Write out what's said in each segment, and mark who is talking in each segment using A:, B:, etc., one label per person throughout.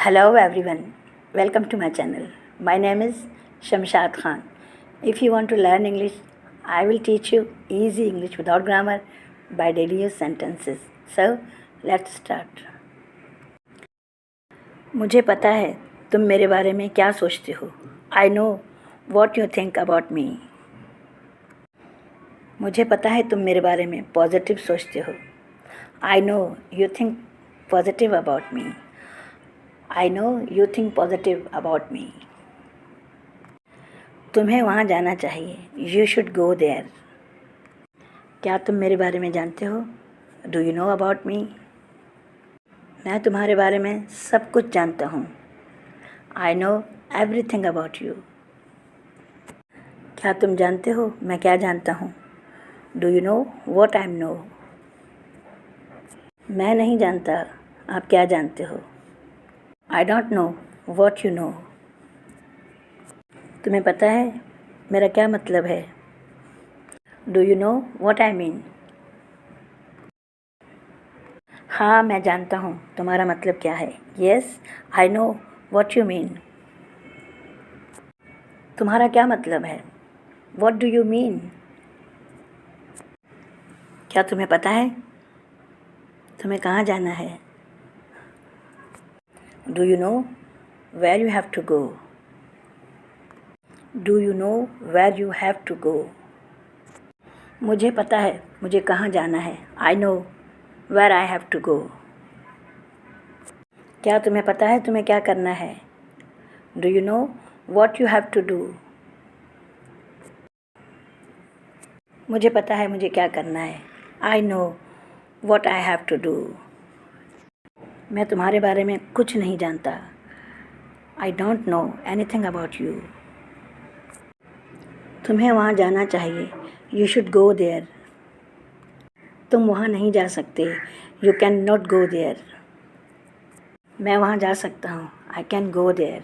A: Hello everyone, welcome to my channel. My name is Shamshad Khan. If you want to learn English, I will teach you easy English without grammar by daily use sentences. So, let's start. मुझे पता है तुम मेरे बारे में क्या सोचते हो. I know what you think about me. मुझे पता है तुम मेरे बारे में पॉजिटिव सोचते हो. I know you think positive about me. I know you think positive about me. तुम्हें वहाँ जाना चाहिए. You should go there. क्या तुम मेरे बारे में जानते हो? Do you know about me? मैं तुम्हारे बारे में सब कुछ जानता हूँ. I know everything about you. क्या तुम जानते हो मैं क्या जानता हूँ? Do you know what I know? मैं नहीं जानता आप क्या जानते हो. I don't know what you know. तुम्हें पता है मेरा क्या मतलब है? Do you know what I mean? हाँ मैं जानता हूँ तुम्हारा मतलब क्या है. Yes, I know what you mean. तुम्हारा क्या मतलब है? What do you mean? क्या तुम्हें पता है तुम्हें कहाँ जाना है? Do you know where you have to go? Do you know where you have to go? मुझे पता है मुझे कहाँ जाना है. I know where I have to go. क्या तुम्हें पता है तुम्हें क्या करना है? Do you know what you have to do? मुझे पता है मुझे क्या करना है. I know what I have to do. मैं तुम्हारे बारे में कुछ नहीं जानता. I don't know anything about you. तुम्हें वहाँ जाना चाहिए. You should go there. तुम वहाँ नहीं जा सकते. You cannot go there. मैं वहाँ जा सकता हूँ. I can go there.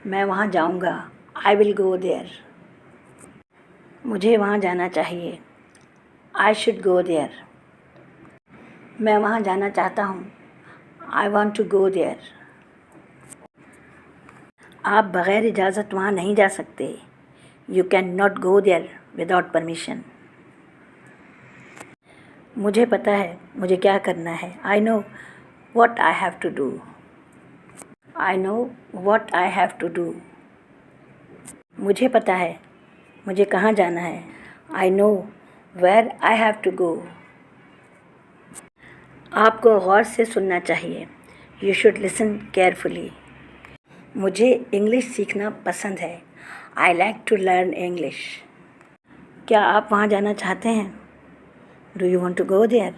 A: मैं वहाँ जाऊँगा. I will go there. मुझे वहाँ जाना चाहिए. I should go there. मैं वहाँ जाना चाहता हूँ. I want to go there. आप बग़ैर इजाज़त वहाँ नहीं जा सकते. You cannot go there without permission. मुझे पता है मुझे क्या करना है. I know what I have to do. I know what I have to do. मुझे पता है मुझे कहाँ जाना है. I know where I have to go. आपको गौर से सुनना चाहिए. You should listen carefully. मुझे इंग्लिश सीखना पसंद है. I like to learn English. क्या आप वहाँ जाना चाहते हैं? Do you want to go there?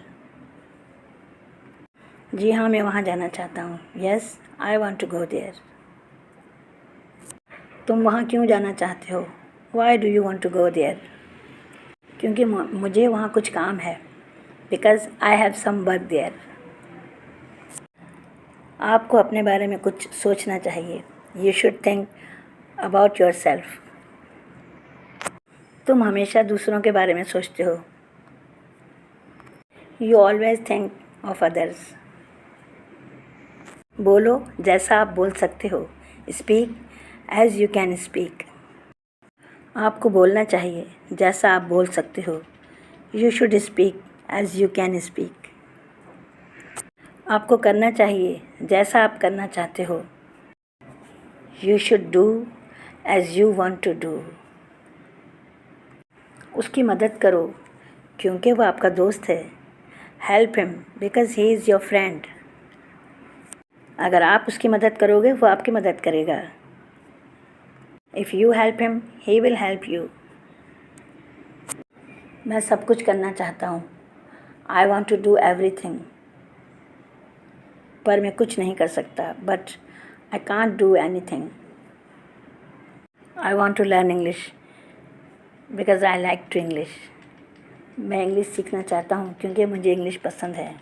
A: जी हाँ मैं वहाँ जाना चाहता हूँ. Yes, I want to go there. तुम वहाँ क्यों जाना चाहते हो? Why do you want to go there? क्योंकि मुझे वहाँ कुछ काम है. Because I have some work there. आपको अपने बारे में कुछ सोचना चाहिए. You should think about yourself. तुम हमेशा दूसरों के बारे में सोचते हो. You always think of others. बोलो जैसा आप बोल सकते हो. Speak as you can speak. आपको बोलना चाहिए जैसा आप बोल सकते हो. You should speak as you can speak. आपको करना चाहिए जैसा आप करना चाहते हो. You should do as you want to do. उसकी मदद करो क्योंकि वह आपका दोस्त है. Help him because he is your friend. अगर आप उसकी मदद करोगे वो आपकी मदद करेगा. If you help him, he will help you. मैं सब कुछ करना चाहता हूँ. I want to do everything. पर मैं कुछ नहीं कर सकता. But I can't do anything. I want to learn English because I like to English. मैं इंग्लिश सीखना चाहता हूँ क्योंकि मुझे इंग्लिश पसंद है.